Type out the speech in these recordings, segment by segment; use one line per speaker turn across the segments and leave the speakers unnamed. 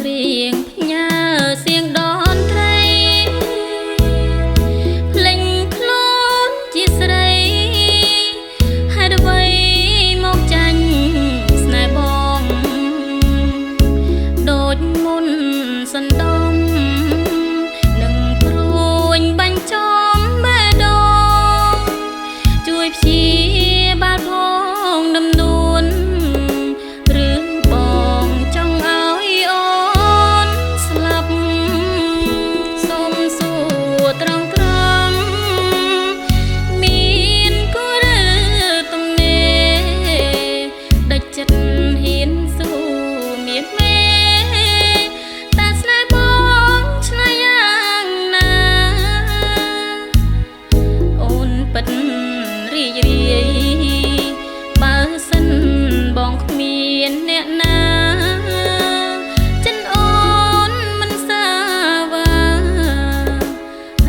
រៀងផ្ញើសៀងដនត្រីភ្លេងខ្លួនជាស្រីហេតុអ្វីមកចាញ់ស្នេហ៍បងដូចមុនសណ្ដំនឹងព្រួញបាញ់ចំបេះដូងជួយព្យាបាលផងដំនួនឬបងចង់ឲ្យអូនស្លាប់សូមសួរត្រង់មានគូឬទំនេរដាច់ចិត្តហ៊ានស៊ូមានមេតែស្នេហ៍បងឆ្នៃយ៉ាងណាអូនពិតរីករាយបើសិនបងគ្មានអ្នកណាចិនអូនមិនសាវា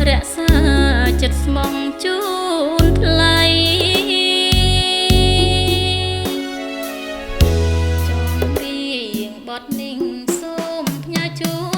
រក្សាចិត្តស្មងជូនថ្លៃចង់រៀងបត់ninhសូមផ្ញើជូន